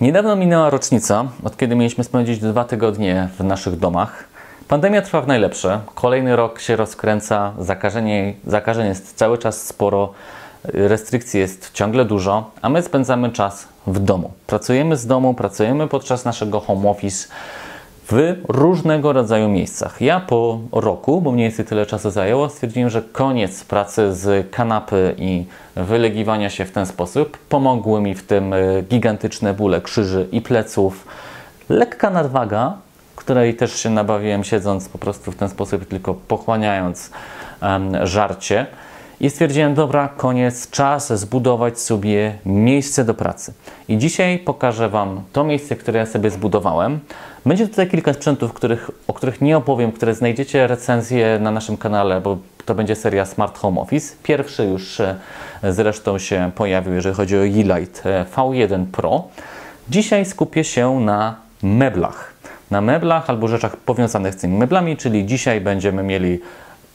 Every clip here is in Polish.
Niedawno minęła rocznica, od kiedy mieliśmy spędzić 2 tygodnie w naszych domach. Pandemia trwa w najlepsze, kolejny rok się rozkręca, zakażeń jest cały czas sporo, restrykcji jest ciągle dużo, a my spędzamy czas w domu. Pracujemy z domu, pracujemy podczas naszego home office w różnego rodzaju miejscach. Ja po roku, bo mniej więcej tyle czasu zajęło, stwierdziłem, że koniec pracy z kanapy i wylegiwania się w ten sposób. Pomogły mi w tym gigantyczne bóle krzyży i pleców, lekka nadwaga, której też się nabawiłem siedząc po prostu w ten sposób, tylko pochłaniając żarcie. I stwierdziłem, dobra, koniec, czas zbudować sobie miejsce do pracy. I dzisiaj pokażę Wam to miejsce, które ja sobie zbudowałem. Będzie tutaj kilka sprzętów, o których nie opowiem, które znajdziecie recenzję na naszym kanale, bo to będzie seria Smart Home Office. Pierwszy już zresztą się pojawił, jeżeli chodzi o Yeelight V1 Pro. Dzisiaj skupię się na meblach. Na meblach albo rzeczach powiązanych z tymi meblami, czyli dzisiaj będziemy mieli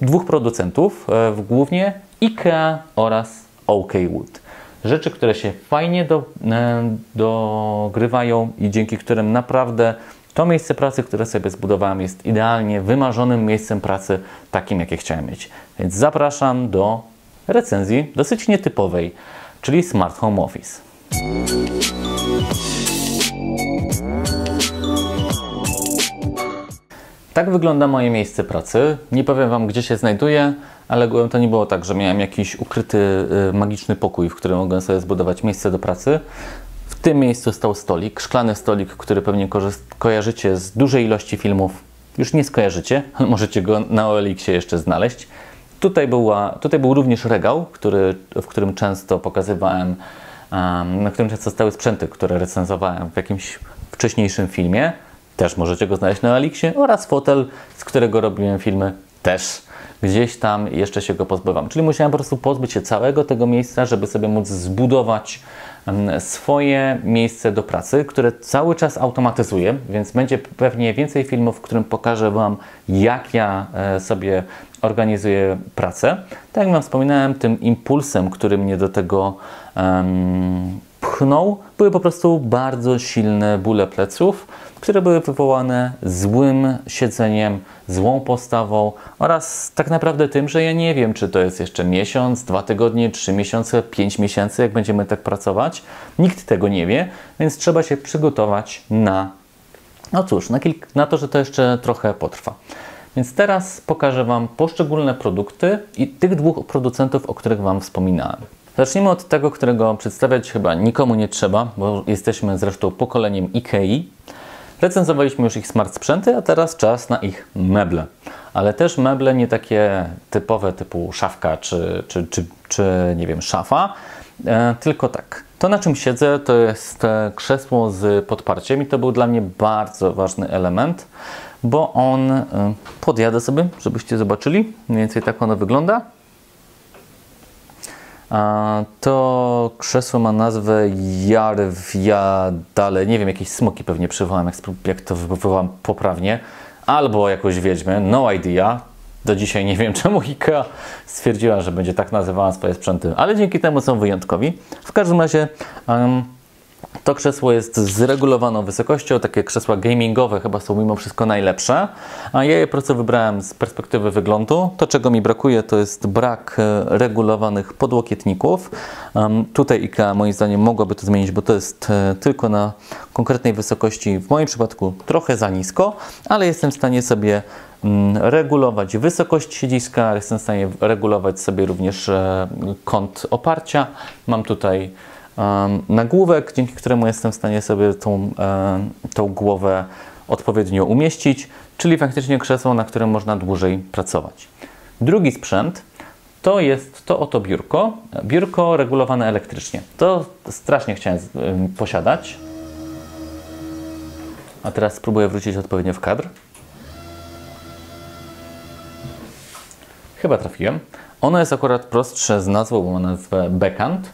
dwóch producentów, głównie IKEA oraz OK Wood. Rzeczy, które się fajnie dogrywają i dzięki którym naprawdę to miejsce pracy, które sobie zbudowałem, jest idealnie wymarzonym miejscem pracy, takim jakie chciałem mieć. Więc zapraszam do recenzji dosyć nietypowej, czyli Smart Home Office. Tak wygląda moje miejsce pracy. Nie powiem Wam, gdzie się znajduje, ale to nie było tak, że miałem jakiś ukryty, magiczny pokój, w którym mogłem sobie zbudować miejsce do pracy. W tym miejscu stał stolik, szklany stolik, który pewnie kojarzycie z dużej ilości filmów. Już nie skojarzycie, ale możecie go na OLX-ie jeszcze znaleźć. Tutaj był również regał, w którym często pokazywałem, na którym często stały sprzęty, które recenzowałem w jakimś wcześniejszym filmie. Też możecie go znaleźć na OLX-ie, oraz fotel, z którego robiłem filmy, też gdzieś tam jeszcze się go pozbywam. Czyli musiałem po prostu pozbyć się całego tego miejsca, żeby sobie móc zbudować swoje miejsce do pracy, które cały czas automatyzuję, więc będzie pewnie więcej filmów, w którym pokażę Wam, jak ja sobie organizuję pracę. Tak jak Wam wspominałem, tym impulsem, który mnie do tego pchnął, były po prostu bardzo silne bóle pleców, które były wywołane złym siedzeniem, złą postawą oraz tak naprawdę tym, że ja nie wiem, czy to jest jeszcze miesiąc, 2 tygodnie, 3 miesiące, 5 miesięcy, jak będziemy tak pracować. Nikt tego nie wie, więc trzeba się przygotować na to, że to jeszcze trochę potrwa. Więc teraz pokażę Wam poszczególne produkty i tych dwóch producentów, o których Wam wspominałem. Zacznijmy od tego, którego przedstawiać chyba nikomu nie trzeba, bo jesteśmy zresztą pokoleniem IKEA. Recenzowaliśmy już ich smart sprzęty, a teraz czas na ich meble. Ale też meble nie takie typowe, typu szafka czy nie wiem, szafa, tylko tak. To, na czym siedzę, to jest krzesło z podparciem i to był dla mnie bardzo ważny element, bo on, podjadę sobie, żebyście zobaczyli, mniej więcej tak ono wygląda. To krzesło ma nazwę Jarwjadale. Nie wiem, jakieś smoki pewnie przywołam, jak to wywołam poprawnie. Albo jakąś wiedźmę, no idea. Do dzisiaj nie wiem, czemu IKEA stwierdziła, że będzie tak nazywała swoje sprzęty, ale dzięki temu są wyjątkowi. W każdym razie to krzesło jest z regulowaną wysokością, takie krzesła gamingowe chyba są mimo wszystko najlepsze, a ja je po prostu wybrałem z perspektywy wyglądu. To, czego mi brakuje, to jest brak regulowanych podłokietników. Tutaj IKEA moim zdaniem mogłaby to zmienić, bo to jest tylko na konkretnej wysokości, w moim przypadku trochę za nisko, ale jestem w stanie sobie regulować wysokość siedziska, jestem w stanie regulować sobie również kąt oparcia. Mam tutaj nagłówek, dzięki któremu jestem w stanie sobie tą głowę odpowiednio umieścić, czyli faktycznie krzesło, na którym można dłużej pracować. Drugi sprzęt to jest to oto biurko. Biurko regulowane elektrycznie. To strasznie chciałem posiadać. A teraz spróbuję wrócić odpowiednio w kadr. Chyba trafiłem. Ono jest akurat prostsze z nazwą, bo ma nazwę Bekant.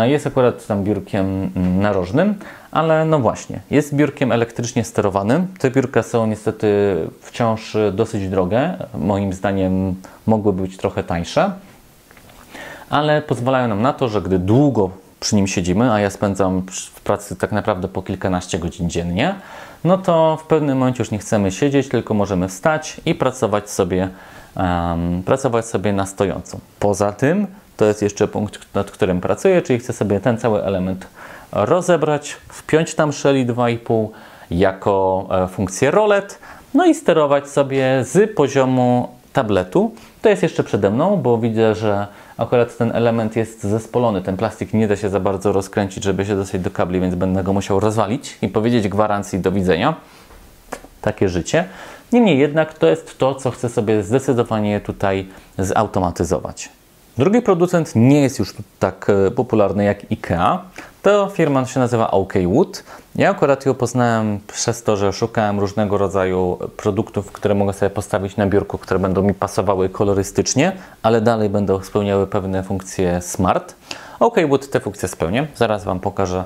Jest akurat tam biurkiem narożnym, ale no właśnie, jest biurkiem elektrycznie sterowanym. Te biurka są niestety wciąż dosyć drogie. Moim zdaniem mogłyby być trochę tańsze, ale pozwalają nam na to, że gdy długo przy nim siedzimy, a ja spędzam w pracy tak naprawdę po kilkanaście godzin dziennie, no to w pewnym momencie już nie chcemy siedzieć, tylko możemy wstać i pracować sobie na stojąco. Poza tym, to jest jeszcze punkt, nad którym pracuję, czyli chcę sobie ten cały element rozebrać, wpiąć tam Shelly 2,5 jako funkcję rolet, no i sterować sobie z poziomu tabletu. To jest jeszcze przede mną, bo widzę, że akurat ten element jest zespolony. Ten plastik nie da się za bardzo rozkręcić, żeby się dostać do kabli, więc będę go musiał rozwalić i powiedzieć gwarancji do widzenia. Takie życie. Niemniej jednak to jest to, co chcę sobie zdecydowanie tutaj zautomatyzować. Drugi producent nie jest już tak popularny jak IKEA. Ta firma się nazywa OK Wood. Ja akurat ją poznałem przez to, że szukałem różnego rodzaju produktów, które mogę sobie postawić na biurku, które będą mi pasowały kolorystycznie, ale dalej będą spełniały pewne funkcje smart. OK Wood te funkcje spełnia. Zaraz Wam pokażę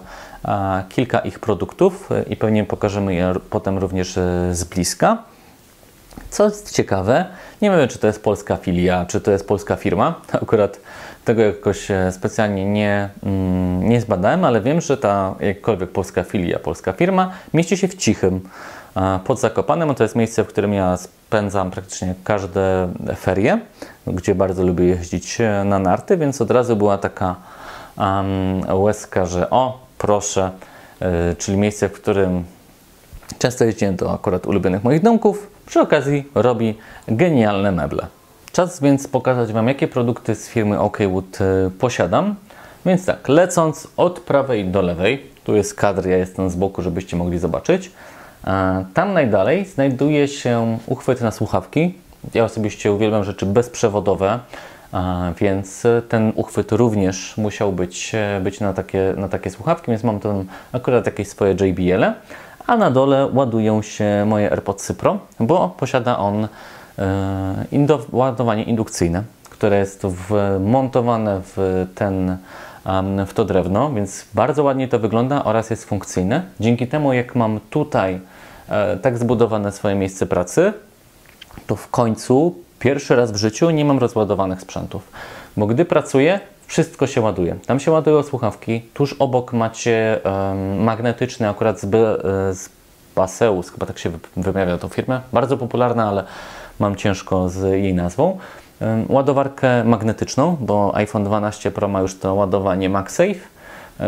kilka ich produktów i pewnie pokażemy je potem również z bliska. Co jest ciekawe, nie wiem, czy to jest polska filia, czy to jest polska firma. Akurat tego jakoś specjalnie nie zbadałem, ale wiem, że ta jakkolwiek polska filia, polska firma mieści się w Cichym pod Zakopanem. To jest miejsce, w którym ja spędzam praktycznie każde ferie, gdzie bardzo lubię jeździć na narty, więc od razu była taka łezka, że o, proszę, czyli miejsce, w którym często jeździłem do akurat ulubionych moich domków, przy okazji robi genialne meble. Czas więc pokazać Wam, jakie produkty z firmy OK Wood posiadam. Więc tak, lecąc od prawej do lewej, tu jest kadr, ja jestem z boku, żebyście mogli zobaczyć. Tam najdalej znajduje się uchwyt na słuchawki. Ja osobiście uwielbiam rzeczy bezprzewodowe, więc ten uchwyt również musiał być na takie słuchawki, więc mam tam akurat jakieś swoje JBL-e. A na dole ładują się moje AirPodsy Pro, bo posiada on ładowanie indukcyjne, które jest wmontowane w to drewno, więc bardzo ładnie to wygląda oraz jest funkcyjne. Dzięki temu, jak mam tutaj tak zbudowane swoje miejsce pracy, to w końcu pierwszy raz w życiu nie mam rozładowanych sprzętów, bo gdy pracuję, wszystko się ładuje. Tam się ładują słuchawki, tuż obok macie magnetyczny akurat z Baseus, chyba tak się wymawia tą firmę, bardzo popularna, ale mam ciężko z jej nazwą. Ładowarkę magnetyczną, bo iPhone 12 Pro ma już to ładowanie MagSafe,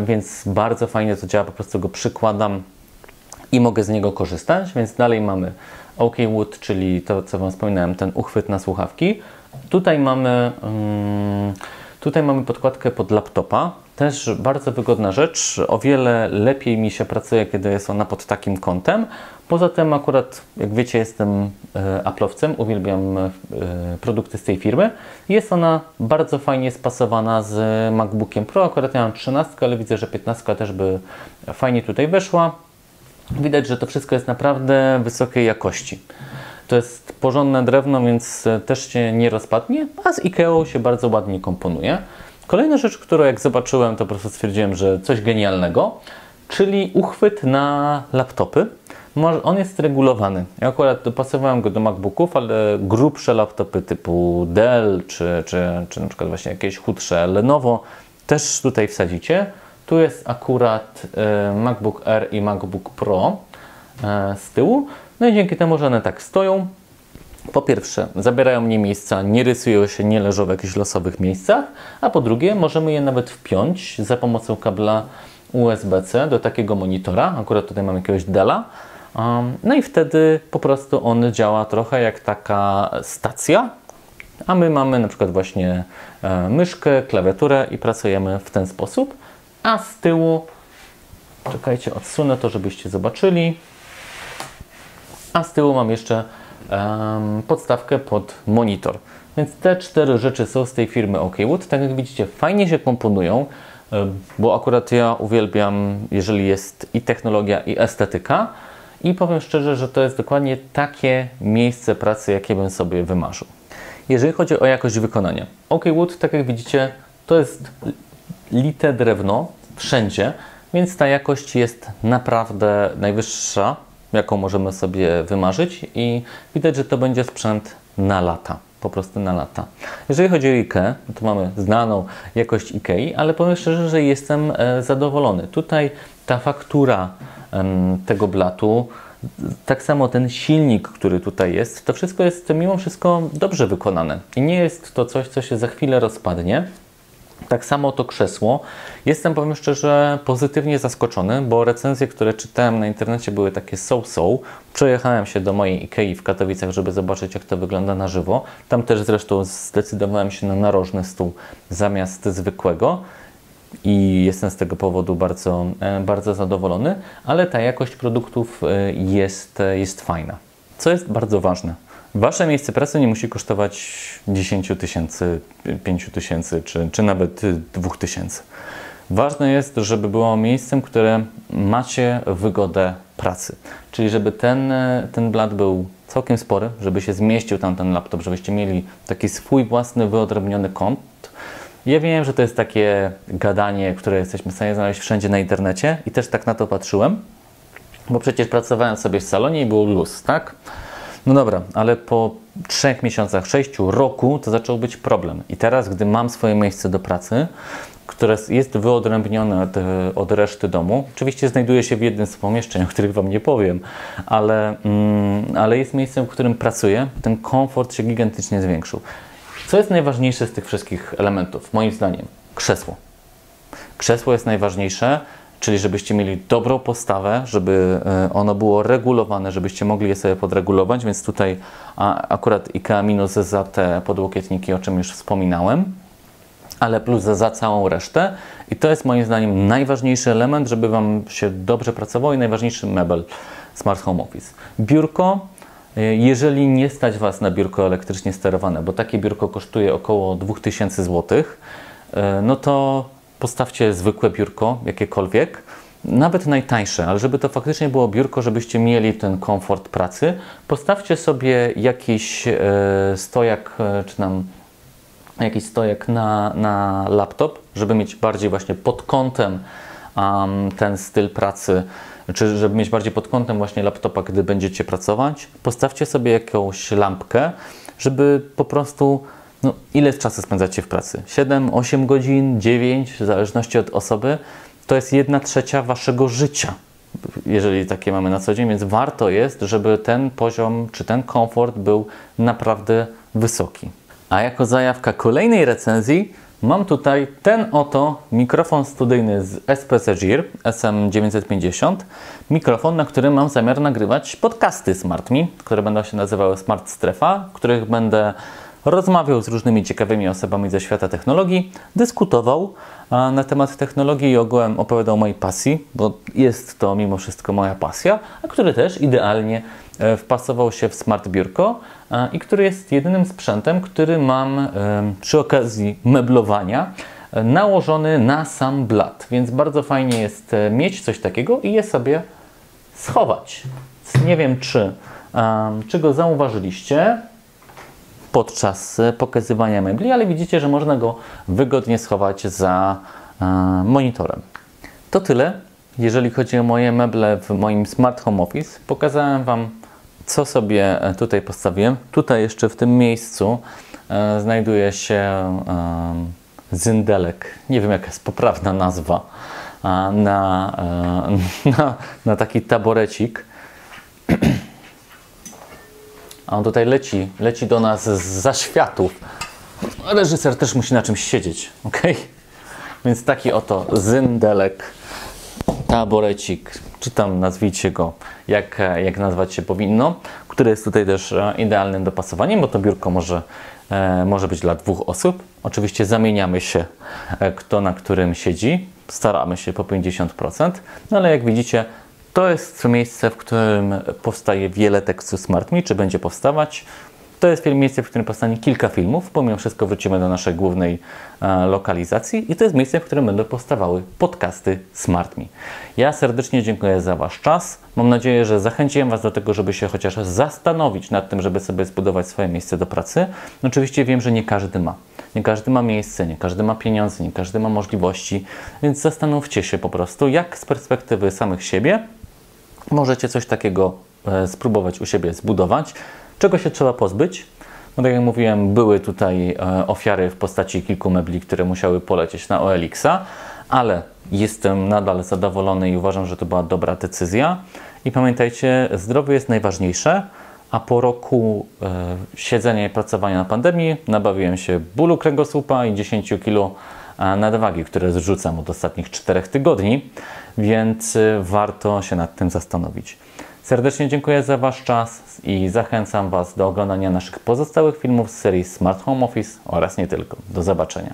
więc bardzo fajnie to działa, po prostu go przykładam i mogę z niego korzystać, więc dalej mamy OK Wood, czyli to, co Wam wspominałem, ten uchwyt na słuchawki. Tutaj mamy podkładkę pod laptopa, też bardzo wygodna rzecz, o wiele lepiej mi się pracuje, kiedy jest ona pod takim kątem. Poza tym akurat, jak wiecie, jestem Apple'owcem, uwielbiam produkty z tej firmy. Jest ona bardzo fajnie spasowana z MacBookiem Pro, akurat ja mam 13, ale widzę, że 15 też by fajnie tutaj weszła. Widać, że to wszystko jest naprawdę wysokiej jakości. To jest porządne drewno, więc też się nie rozpadnie, a z IKEA się bardzo ładnie komponuje. Kolejna rzecz, którą jak zobaczyłem, to po prostu stwierdziłem, że coś genialnego, czyli uchwyt na laptopy. On jest regulowany. Ja akurat dopasowałem go do MacBooków, ale grubsze laptopy typu Dell, czy na przykład właśnie jakieś chudsze Lenovo też tutaj wsadzicie. Tu jest akurat MacBook Air i MacBook Pro z tyłu. No i dzięki temu, że one tak stoją, po pierwsze zabierają mniej miejsca, nie rysują się, nie leżą w jakichś losowych miejscach, a po drugie możemy je nawet wpiąć za pomocą kabla USB-C do takiego monitora. Akurat tutaj mam jakiegoś Della. No i wtedy po prostu on działa trochę jak taka stacja, a my mamy na przykład właśnie myszkę, klawiaturę i pracujemy w ten sposób. A z tyłu, czekajcie, odsunę to, żebyście zobaczyli. A z tyłu mam jeszcze podstawkę pod monitor. Więc te 4 rzeczy są z tej firmy OK Wood. Tak jak widzicie, fajnie się komponują, bo akurat ja uwielbiam, jeżeli jest i technologia, i estetyka. I powiem szczerze, że to jest dokładnie takie miejsce pracy, jakie bym sobie wymarzył. Jeżeli chodzi o jakość wykonania, OK Wood, tak jak widzicie, to jest lite drewno wszędzie, więc ta jakość jest naprawdę najwyższa, jaką możemy sobie wymarzyć i widać, że to będzie sprzęt na lata. po prostu na lata. Jeżeli chodzi o IKEA, to mamy znaną jakość IKEA, ale powiem szczerze, że jestem zadowolony. Tutaj ta faktura tego blatu, tak samo ten silnik, który tutaj jest, to wszystko jest mimo wszystko dobrze wykonane. I nie jest to coś, co się za chwilę rozpadnie. Tak samo to krzesło. Jestem, powiem szczerze, pozytywnie zaskoczony, bo recenzje, które czytałem na internecie, były takie so-so. Przejechałem się do mojej IKEA w Katowicach, żeby zobaczyć, jak to wygląda na żywo. Tam też zresztą zdecydowałem się na narożny stół zamiast zwykłego i jestem z tego powodu bardzo zadowolony, ale ta jakość produktów jest fajna. Co jest bardzo ważne. Wasze miejsce pracy nie musi kosztować 10 000, 5 000 czy nawet 2000. Ważne jest, żeby było miejscem, które macie wygodę pracy. Czyli żeby ten blat był całkiem spory, żeby się zmieścił tam ten laptop, żebyście mieli taki swój własny, wyodrębniony kąt. Ja wiem, że to jest takie gadanie, które jesteśmy w stanie znaleźć wszędzie na internecie i też tak na to patrzyłem, bo przecież pracowałem sobie w salonie i był luz, tak? No dobra, ale po 3 miesiącach, 6 roku to zaczął być problem. I teraz, gdy mam swoje miejsce do pracy, które jest wyodrębnione od reszty domu, oczywiście znajduje się w jednym z pomieszczeń, o których Wam nie powiem, ale jest miejscem, w którym pracuję, ten komfort się gigantycznie zwiększył. Co jest najważniejsze z tych wszystkich elementów? Moim zdaniem krzesło. Krzesło jest najważniejsze, czyli żebyście mieli dobrą postawę, żeby ono było regulowane, żebyście mogli je sobie podregulować, więc tutaj akurat IKEA minus za te podłokietniki, o czym już wspominałem, ale plus za całą resztę. I to jest moim zdaniem najważniejszy element, żeby Wam się dobrze pracowało i najważniejszy mebel Smart Home Office. Biurko. Jeżeli nie stać Was na biurko elektrycznie sterowane, bo takie biurko kosztuje około 2000 zł, no to postawcie zwykłe biurko, jakiekolwiek, nawet najtańsze, ale żeby to faktycznie było biurko, żebyście mieli ten komfort pracy, postawcie sobie jakiś stojak, czy tam jakiś stojak na laptop, żeby mieć bardziej właśnie pod kątem ten styl pracy, czy żeby mieć bardziej pod kątem właśnie laptopa, gdy będziecie pracować. Postawcie sobie jakąś lampkę, żeby po prostu, no ile czasu spędzacie w pracy? 7, 8 godzin, 9, w zależności od osoby. To jest 1/3 Waszego życia, jeżeli takie mamy na co dzień, więc warto jest, żeby ten poziom, czy ten komfort był naprawdę wysoki. A jako zajawka kolejnej recenzji mam tutaj ten oto mikrofon studyjny z SPC Gear SM950. Mikrofon, na którym mam zamiar nagrywać podcasty SmartMe, które będą się nazywały Smart Strefa, w których będę rozmawiał z różnymi ciekawymi osobami ze świata technologii, dyskutował na temat technologii i ogółem opowiadał o mojej pasji, bo jest to mimo wszystko moja pasja, a który też idealnie wpasował się w smart biurko i który jest jedynym sprzętem, który mam przy okazji meblowania nałożony na sam blat, więc bardzo fajnie jest mieć coś takiego i je sobie schować. Nie wiem, czy go zauważyliście podczas pokazywania mebli, ale widzicie, że można go wygodnie schować za monitorem. To tyle, jeżeli chodzi o moje meble w moim Smart Home Office. Pokazałem Wam, co sobie tutaj postawiłem. Tutaj jeszcze w tym miejscu znajduje się zyndelek. Nie wiem, jaka jest poprawna nazwa na taki taborecik. A on tutaj leci do nas zza światów. Reżyser też musi na czymś siedzieć, ok? Więc taki oto zyndelek, taborecik, czy tam nazwijcie go jak nazwać się powinno, który jest tutaj też idealnym dopasowaniem, bo to biurko może być dla 2 osób. Oczywiście zamieniamy się, kto na którym siedzi, staramy się po 50%, no ale jak widzicie, to jest miejsce, w którym powstaje wiele tekstu SmartMe, czy będzie powstawać. To jest miejsce, w którym powstanie kilka filmów. Pomimo wszystko wrócimy do naszej głównej lokalizacji i to jest miejsce, w którym będą powstawały podcasty SmartMe. Ja serdecznie dziękuję za Wasz czas. Mam nadzieję, że zachęciłem Was do tego, żeby się chociaż zastanowić nad tym, żeby sobie zbudować swoje miejsce do pracy. No, oczywiście wiem, że nie każdy ma. Nie każdy ma miejsce, nie każdy ma pieniądze, nie każdy ma możliwości, więc zastanówcie się po prostu, jak z perspektywy samych siebie możecie coś takiego spróbować u siebie zbudować. Czego się trzeba pozbyć? Bo tak jak mówiłem, były tutaj ofiary w postaci kilku mebli, które musiały polecieć na OLX-a, ale jestem nadal zadowolony i uważam, że to była dobra decyzja. I pamiętajcie, zdrowie jest najważniejsze, a po roku siedzenia i pracowania na pandemii nabawiłem się bólu kręgosłupa i 10 kg nadwagi, które zrzucam od ostatnich 4 tygodni, więc warto się nad tym zastanowić. Serdecznie dziękuję za Wasz czas i zachęcam Was do oglądania naszych pozostałych filmów z serii Smart Home Office oraz nie tylko. Do zobaczenia.